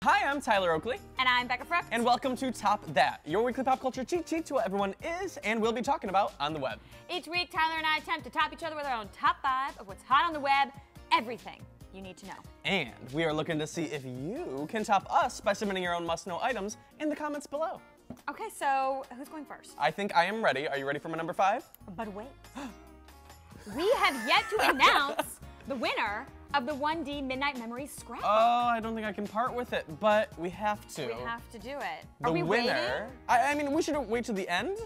Hi, I'm Tyler Oakley. And I'm Becca Frucht. And welcome to Top That, your weekly pop culture cheat sheet to what everyone is and will be talking about on the web. Each week, Tyler and I attempt to top each other with our own top 5 of what's hot on the web, everything you need to know. And we are looking to see if you can top us by submitting your own must-know items in the comments below. Okay, so who's going first? I think I am ready. Are you ready for my number 5? But wait. We have yet to announce the winner of the 1D Midnight Memories scrapbook. Oh, I don't think I can part with it, but we have to. We have to do it. The Are we winner. waiting? I mean, we should wait till the end.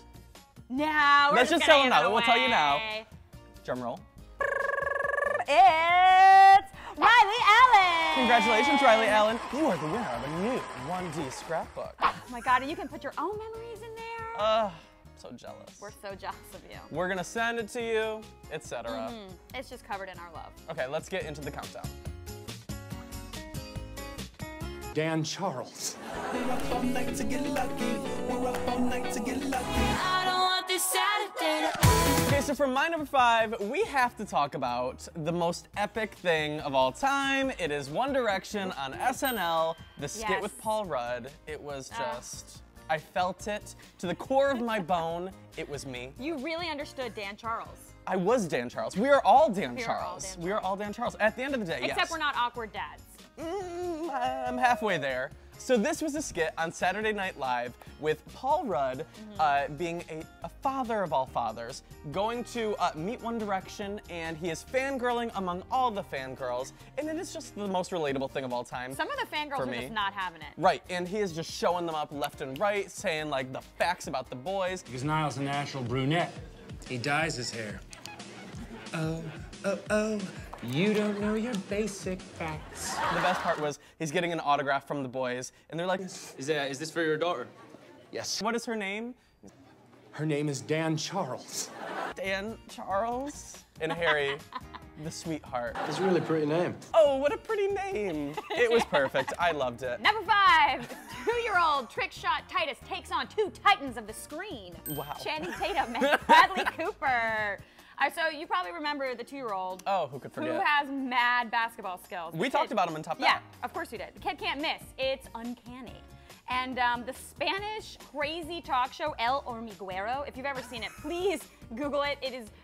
No, Let's just tell them now. We'll tell you now. Drum roll. It's Riley Allen. Congratulations, Riley Allen. You are the winner of a new 1D scrapbook. Oh my God, and you can put your own memories in there. So jealous. We're so jealous of you. We're gonna send it to you, etc. It's just covered in our love. Okay, let's get into the countdown. Dan Charles. We're up all night to get lucky. We're up all night to get lucky. I don't want this Saturday to Okay, so for my number 5, we have to talk about the most epic thing of all time. It is One Direction on SNL, the skit Yes. with Paul Rudd. It was just, I felt it to the core of my bone. It was me. You really understood Dan Charles. I was Dan Charles. We are all Dan We are all Charles. Dan We are all Dan Charles. At the end of the day, Except yes. we're not awkward dads. I'm halfway there. So this was a skit on Saturday Night Live with Paul Rudd being a father of all fathers, going to meet One Direction, and he is fangirling among all the fangirls, and it is just the most relatable thing of all time. Some of the fangirls for are me. just not having it. Right, and he is just showing them up left and right, saying like the facts about the boys. Because Niall's a natural brunette. He dyes his hair. Oh, oh, oh. You don't know your basic facts. The best part was he's getting an autograph from the boys, and they're like, Is this for your daughter? Yes. what is her name? Her name is Dan Charles. Dan Charles? And Harry, the sweetheart. It's a really pretty name. Oh, what a pretty name. It was perfect. I loved it. Number 5, 2-year-old Trick Shot Titus takes on 2 titans of the screen. Wow. Channing Tatum and Bradley Cooper. So you probably remember the 2-year-old. Oh, who could forget? Who has mad basketball skills. We The talked kid- about him in Top Yeah, 10. of course we did. The kid can't miss. It's uncanny. And the Spanish crazy talk show El Hormiguero, if you've ever seen it, please Google it.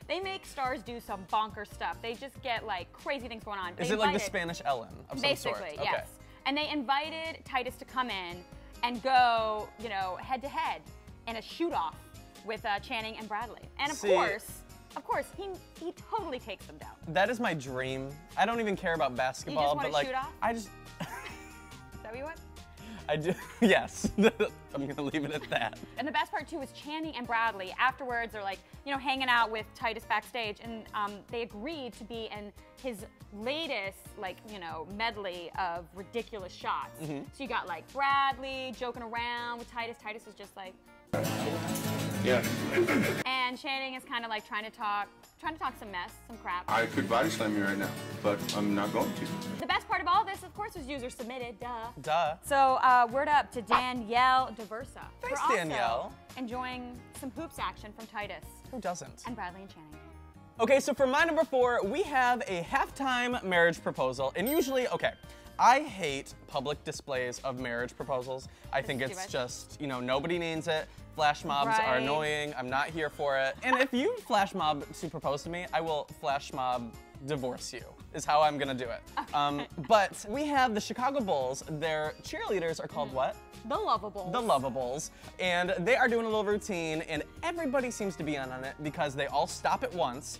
They make stars do some bonker stuff. They just get like crazy things going on. Is it like the Spanish Ellen of some sort? Basically, Okay. yes. And they invited Titus to come in and go, you know, head to head in a shoot-off with Channing and Bradley. And of course, he totally takes them down. That is my dream. I don't even care about basketball, wanna but like shoot off? I just Is that what you want? I do yes. I'm gonna leave it at that. And the best part too is Channing and Bradley afterwards are like, you know, hanging out with Titus backstage, and they agreed to be in his latest, like, you know, medley of ridiculous shots. So you got like Bradley joking around with Titus. Titus is just like, Yeah. and Channing is kind of like trying to talk some mess, some crap. I could body slam you right now, but I'm not going to. The best part of all this, of course, was user submitted, duh. Duh. So word up to Danielle DeVersa. Thanks, for also Danielle. Enjoying some hoops action from Titus Who doesn't? and Bradley and Channing. Okay, so for my number 4, we have a halftime marriage proposal. And usually, okay, I hate public displays of marriage proposals. I think It's too it's much. just, you know, nobody needs it. Flash mobs are Right. annoying. I'm not here for it. And if you flash mob to propose to me, I will flash mob divorce you, is how I'm gonna do it. But we have the Chicago Bulls. Their cheerleaders are called what? The Lovables. The Lovables, and they are doing a little routine, and everybody seems to be on it because they all stop at once.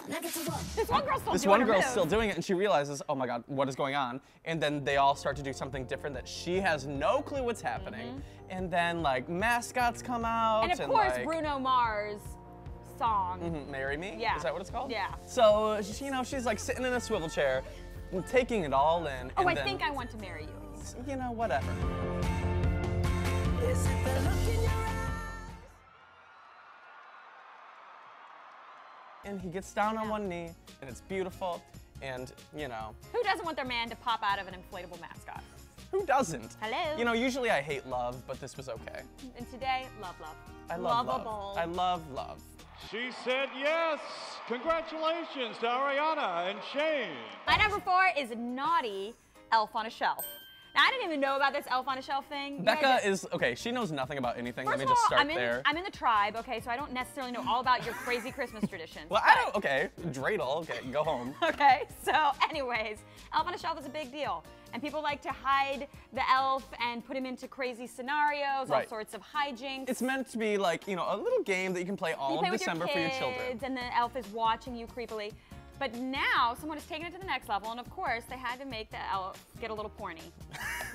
This one girl's still This doing one her girl's move. still doing it, and she realizes, oh my God, what is going on? And then they all start to do something different that she has no clue what's happening. And then like mascots come out, And of course, like, Bruno Mars' song. Marry Me? Yeah. Is that what it's called? Yeah. So, she, you know, she's like sitting in a swivel chair, taking it all in. Oh, and I then, think I want to marry you. you know, whatever. Is it the look in your eyes? And he gets down on one knee, and it's beautiful, and, you know, Who doesn't want their man to pop out of an inflatable mascot? who doesn't? Hello. You know, usually I hate love, but this was okay. And today, love. I love Lovable. love. I love love. She said yes. Congratulations to Ariana and Shane. My number 4 is Naughty Elf on a Shelf. I didn't even know about this elf on a shelf thing. Becca is, okay, she knows nothing about anything. First Let me of all, just start there. I'm in the tribe, okay, so I don't necessarily know all about your crazy Christmas traditions. Well, I don't, okay, dreidel, okay, go home. Okay, so anyways, elf on a shelf is a big deal. And people like to hide the elf and put him into crazy scenarios, all sorts of hijinks. It's meant to be like, you know, a little game that you can play all of December for your children. And the elf is watching you creepily. But now someone has taken it to the next level, and of course they had to make the elf get a little porny,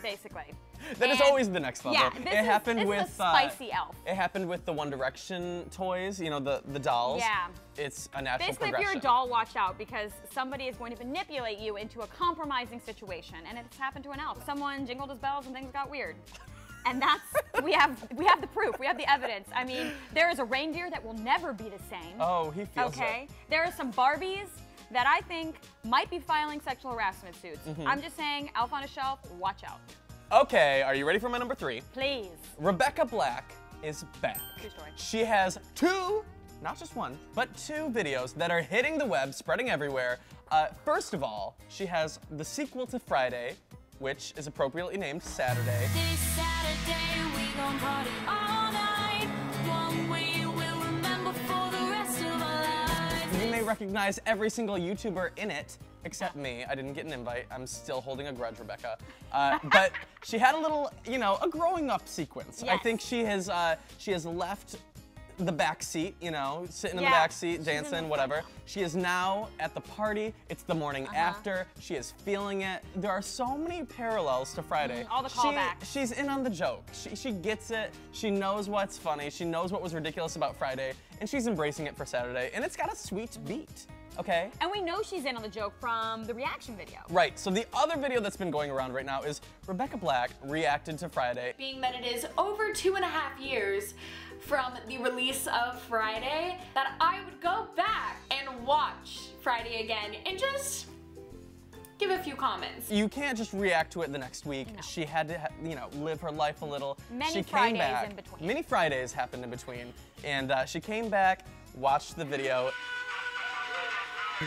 basically. That is always the next level. Yeah, this happened is with a spicy elf. It happened with the One Direction toys, you know, the dolls. Yeah. It's a natural Basically, progression. if you're a doll, watch out, because somebody is going to manipulate you into a compromising situation, and it's happened to an elf. Someone jingled his bells and things got weird. And that's, we have the proof, we have the evidence. I mean, there is a reindeer that will never be the same. Oh, he feels it. There are some Barbies that I think might be filing sexual harassment suits. I'm just saying, elf on a shelf, watch out. Okay, are you ready for my number 3? Please. Rebecca Black is back. True story. She has 2, not just 1, but 2 videos that are hitting the web, spreading everywhere. First of all, she has the sequel to Friday, which is appropriately named Saturday. This Saturday we gon' party all night. One we will remember for the rest of our lives. You may recognize every single YouTuber in it, except me. I didn't get an invite. I'm still holding a grudge, Rebecca. But she had a little, you know, a growing up sequence. Yes. I think she has left the back seat, you know, sitting in the back seat, dancing, whatever. She is now at the party. It's the morning after. She is feeling it. There are so many parallels to Friday. All the callbacks. She's in on the joke. She gets it. She knows what's funny. She knows what was ridiculous about Friday, and she's embracing it for Saturday. And it's got a sweet beat. Okay? And we know she's in on the joke from the reaction video. Right, so the other video that's been going around right now is Rebecca Black reacted to Friday. Being that it is over 2.5 years from the release of Friday, that I would go back and watch Friday again and just give a few comments. You can't just react to it the next week. No. She had to, you know, live her life a little. Many Fridays in between. Many Fridays happened in between. And she came back, watched the video.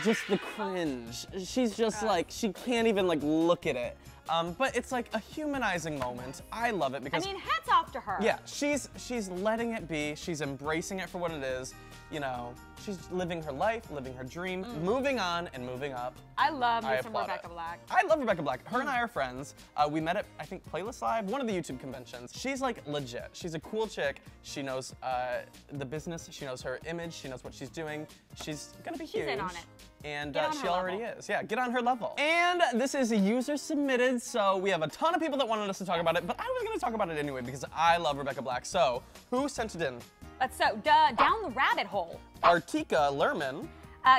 Just the cringe. She's just like, she can't even like look at it. But it's like a humanizing moment. I love it because— I mean, hats off to her. Yeah, she's letting it be. She's embracing it for what it is. You know, she's living her life, living her dream, moving on and moving up. I love me some Rebecca Black. I love Rebecca Black. Her and I are friends. We met at, I think, Playlist Live, one of the YouTube conventions. She's like legit. She's a cool chick. She knows the business. She knows her image. She knows what she's doing. She's gonna be huge. She's in on it. And she already is. Yeah, get on her level. And this is a user submitted, so we have a ton of people that wanted us to talk about it, but I was gonna talk about it anyway because I love Rebecca Black. So, who sent it in? So, down the rabbit hole. Artika Lerman.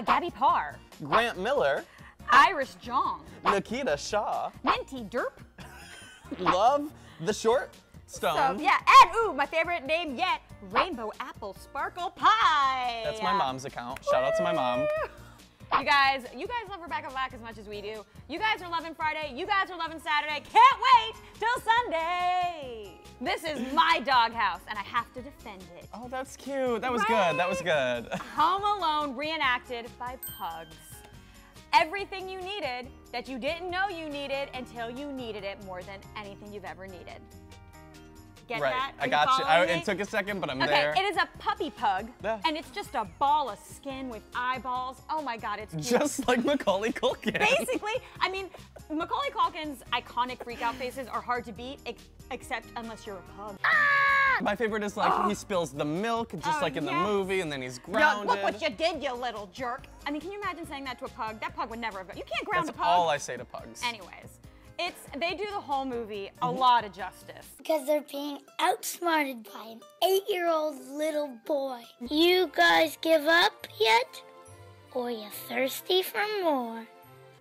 Gabby Parr. Grant Miller. Iris Jong. Nikita Shaw. Minty Derp. Love the Short Stone. So, yeah, and ooh, my favorite name yet, Rainbow Apple Sparkle Pie. That's my mom's account. Shout out to my mom. You guys love Rebecca Black as much as we do. You guys are loving Friday. You guys are loving Saturday. Can't wait till Sunday. This is my doghouse, and I have to defend it. Oh, that's cute. That was good. That was good. Home Alone reenacted by Pugs. Everything you needed that you didn't know you needed until you needed it more than anything you've ever needed. Get that? I got you. It took a second, but I'm there. Okay, it is a puppy pug, and it's just a ball of skin with eyeballs. Oh my God, it's cute. Just like Macaulay Culkin. Basically, I mean, Macaulay Culkin's iconic freak-out faces are hard to beat, except unless you're a pug. Ah! My favorite is like he spills the milk, just like in the movie, and then he's grounded. Look what you did, you little jerk. I mean, can you imagine saying that to a pug? That pug would never have gone. You can't ground a pug. That's all I say to pugs. Anyways. They do the whole movie a lot of justice. Because they're being outsmarted by an 8-year-old little boy. You guys give up yet? Or you thirsty for more?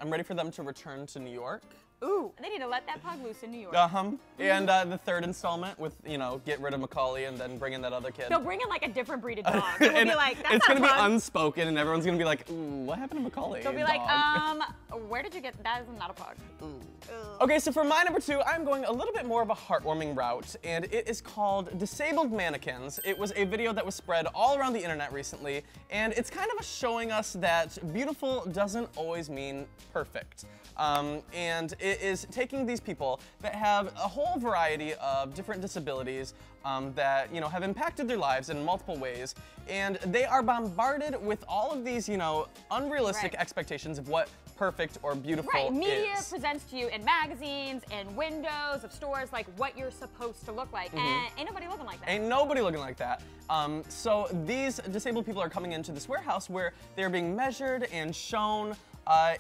I'm ready for them to return to New York. Ooh, they need to let that pug loose in New York. And the third installment with, you know, get rid of Macaulay and then bring in that other kid. They'll bring in like a different breed of dog. We'll be like, that's it's not gonna a pug. be unspoken and everyone's gonna be like, ooh, what happened to Macaulay? They'll be like, where did you get, that is not a pug. Ooh. Okay, so for my number 2, I'm going a little bit more of a heartwarming route, and it is called Disabled Mannequins. It was a video that was spread all around the internet recently, and it's kind of showing us that beautiful doesn't always mean perfect. And It is taking these people that have a whole variety of different disabilities that, you know, have impacted their lives in multiple ways, and they are bombarded with all of these, you know, unrealistic expectations of what perfect or beautiful Media is. presents to you in magazines and windows of stores like what you're supposed to look like, and ain't nobody looking like that. Ain't nobody looking like that. So these disabled people are coming into this warehouse where they're being measured and shown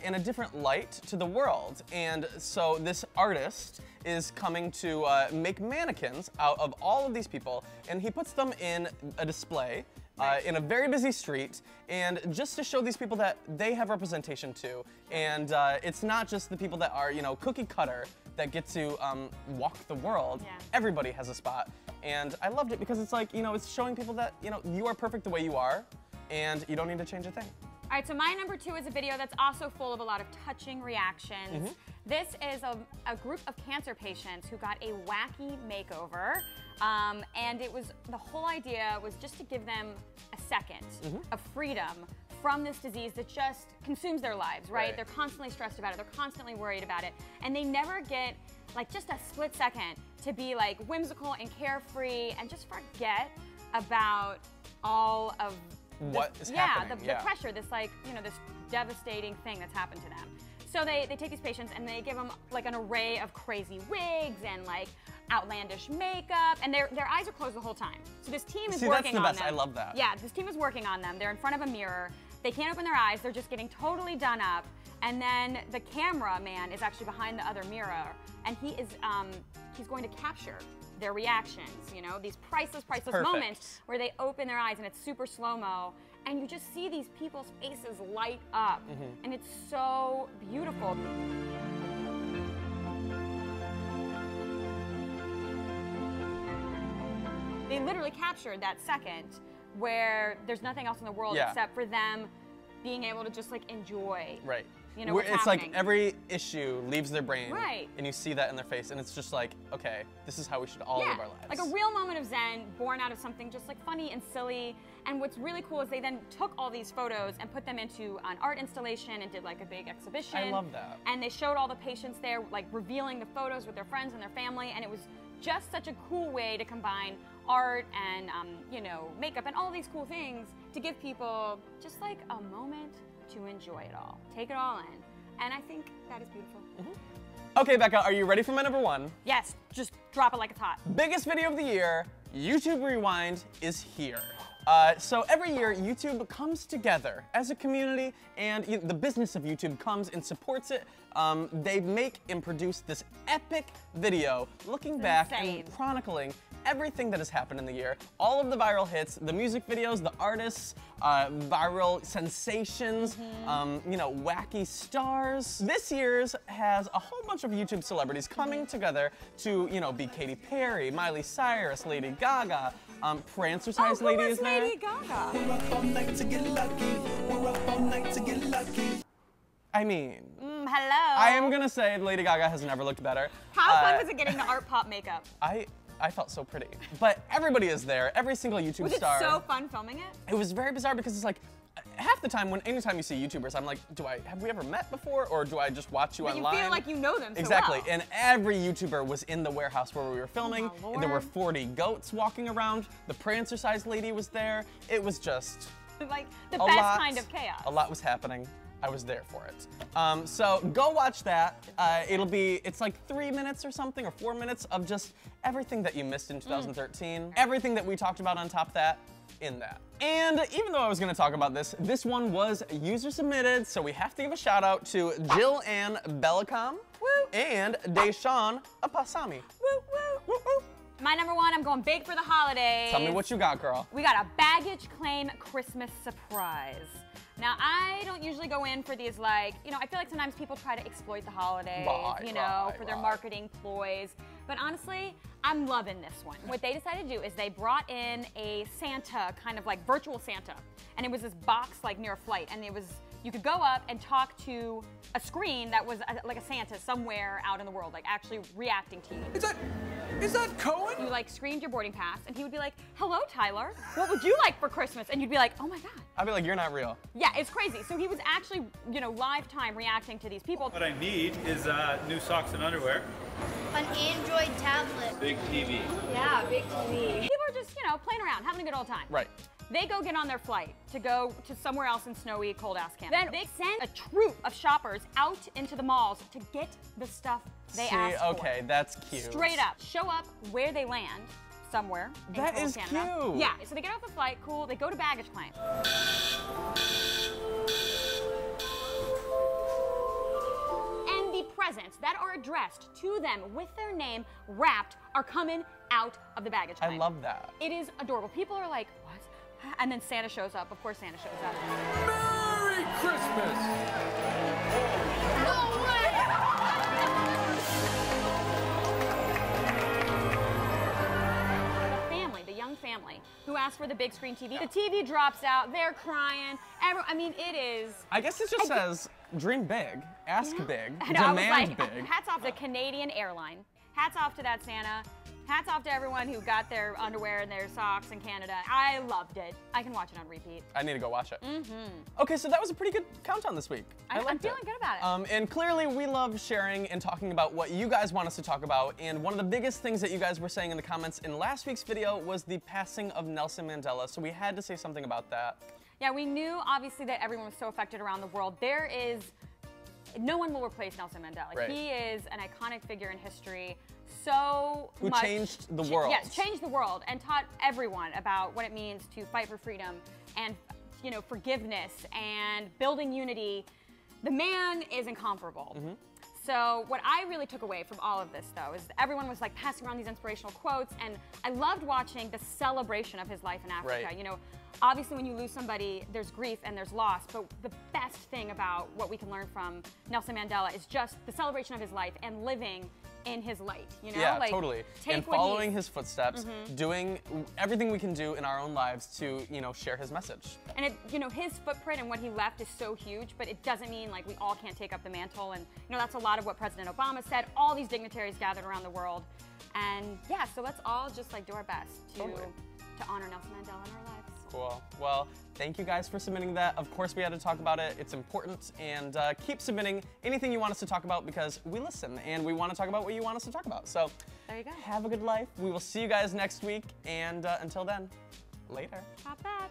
in a different light to the world. And so this artist is coming to make mannequins out of all of these people, and he puts them in a display in a very busy street, and just to show these people that they have representation too. And it's not just the people that are, you know, cookie cutter that get to walk the world. Yeah. Everybody has a spot. And I loved it because it's like, you know, it's showing people that, you know, you are perfect the way you are, and you don't need to change a thing. All right, so my number 2 is a video that's also full of a lot of touching reactions. This is a group of cancer patients who got a wacky makeover, and it was, the whole idea was just to give them a second of freedom from this disease that just consumes their lives, right? They're constantly stressed about it, they're constantly worried about it, and they never get like just a split second to be like whimsical and carefree and just forget about all of what is happening. The pressure, this like, you know, this devastating thing that's happened to them. So they take these patients and they give them like an array of crazy wigs and like outlandish makeup, and their eyes are closed the whole time. So this team is working on them. That's the best. I love that. Yeah, this team is working on them. They're in front of a mirror. They can't open their eyes. They're just getting totally done up. And then the cameraman is actually behind the other mirror, and he is he's going to capture their reactions, you know, these priceless moments where they open their eyes and it's super slow-mo, and you just see these people's faces light up, and it's so beautiful. They literally captured that second where there's nothing else in the world except for them being able to just like enjoy. Right. You know, what's it's happening. like every issue leaves their brain, Right. and you see that in their face, and it's just like, okay, this is how we should all live our lives. Like a real moment of zen born out of something just like funny and silly. And what's really cool is they then took all these photos and put them into an art installation and did like a big exhibition. I love that. And they showed all the patients there, like revealing the photos with their friends and their family, and it was just such a cool way to combine art and you know, makeup and all these cool things to give people just like a moment to enjoy it all, take it all in. And I think that is beautiful. Okay, Becca, are you ready for my number 1? Yes, just drop it like it's hot. Biggest video of the year, YouTube Rewind is here. So every year, YouTube comes together as a community, and the business of YouTube comes and supports it. They make and produce this epic video looking back and chronicling everything that has happened in the year. All of the viral hits, the music videos, the artists, viral sensations, you know, wacky stars. This year's has a whole bunch of YouTube celebrities coming together to, you know, be Katy Perry, Miley Cyrus, Lady Gaga, Prancer-sized lady is there. Lady Gaga? We're up all night to get lucky. We're up all night to get lucky. I mean, hello. I am gonna say Lady Gaga has never looked better. How fun was it getting the art pop makeup? I felt so pretty. But everybody is there, every single YouTube star. Was it so fun filming it? It was very bizarre because it's like, half the time, anytime you see YouTubers, I'm like, have we ever met before, or do I just watch you But online? You feel like you know them so Exactly, well. and every YouTuber was in the warehouse where we were filming. Oh, and there were 40 goats walking around. The Prancer-sized lady was there. It was just like the best kind of chaos. A lot was happening. I was there for it. So go watch that. It's like 3 minutes or something, or 4 minutes of just everything that you missed in 2013. Everything that we talked about on top of that, in that. And even though I was gonna talk about this one was user submitted, so we have to give a shout out to Jill Ann Bellicom and Deshawn Apasami. Woo, woo. Woo, woo. My number 1, I'm going big for the holidays. Tell me what you got, girl. We got a baggage claim Christmas surprise. Now, I don't usually go in for these, like, you know, I feel like sometimes people try to exploit the holidays, for their marketing ploys. But honestly, I'm loving this one. What they decided to do is they brought in a Santa, kind of like virtual Santa. And it was this box, like, near a flight. And you could go up and talk to a screen that was like a Santa somewhere out in the world, like actually reacting to you. Is that Cohen? You like screened your boarding pass, and he would be like, "Hello, Tyler. What would you like for Christmas?" And you'd be like, "Oh my God." I'd be like, "You're not real." Yeah, it's crazy. So he was actually, you know, live time reacting to these people. What I need is new socks and underwear. An Android tablet. Big TV. Yeah, big TV. People are just, you know, playing around, having a good old time. Right. They go get on their flight to go to somewhere else in snowy, cold-ass Canada. Then they send a troop of shoppers out into the malls to get the stuff they asked for. Okay, that's cute. Straight up. Show up where they land, somewhere in That cold is Canada. cute. Yeah, so they get off the flight, cool. They go to baggage claim. And the presents that are addressed to them with their name wrapped are coming out of the baggage claim. I love that. It is adorable. People are like, what? And then Santa shows up. Of course Santa shows up. Merry Christmas! No way! The family, the young family, who asked for the big screen TV. The TV drops out. They're crying. I mean, it is. I guess it just says, dream big, ask big, I know, I was demand like, big. hats off to Canadian airline. Hats off to that Santa. Hats off to everyone who got their underwear and their socks in Canada. I loved it. I can watch it on repeat. I need to go watch it. Okay, so that was a pretty good countdown this week. I'm liked feeling good about it. And clearly we love sharing and talking about what you guys want us to talk about. And one of the biggest things that you guys were saying in the comments in last week's video was the passing of Nelson Mandela. So we had to say something about that. Yeah, we knew obviously that everyone was so affected around the world. No one will replace Nelson Mandela. Right. He is an iconic figure in history. So Who much changed the world. Yes, changed the world and taught everyone about what it means to fight for freedom and, you know, forgiveness and building unity. The man is incomparable. So what I really took away from all of this, though, is everyone was like passing around these inspirational quotes, and I loved watching the celebration of his life in Africa. Right. You know, obviously when you lose somebody, there's grief and there's loss, but the best thing about what we can learn from Nelson Mandela is just the celebration of his life and living in his light, you know? Yeah, like, totally. take And what following he's- his footsteps, doing everything we can do in our own lives to, you know, share his message. And it, you know, his footprint and what he left is so huge, but it doesn't mean like we all can't take up the mantle. And you know, that's a lot of what President Obama said. All these dignitaries gathered around the world, and yeah, so let's all just like do our best to honor Nelson Mandela in our lives. Cool. Well, thank you guys for submitting that. Of course, we had to talk about it. It's important, and keep submitting anything you want us to talk about because we listen and we want to talk about what you want us to talk about. So There you go. have a good life. We will see you guys next week, and until then, later. Pop back.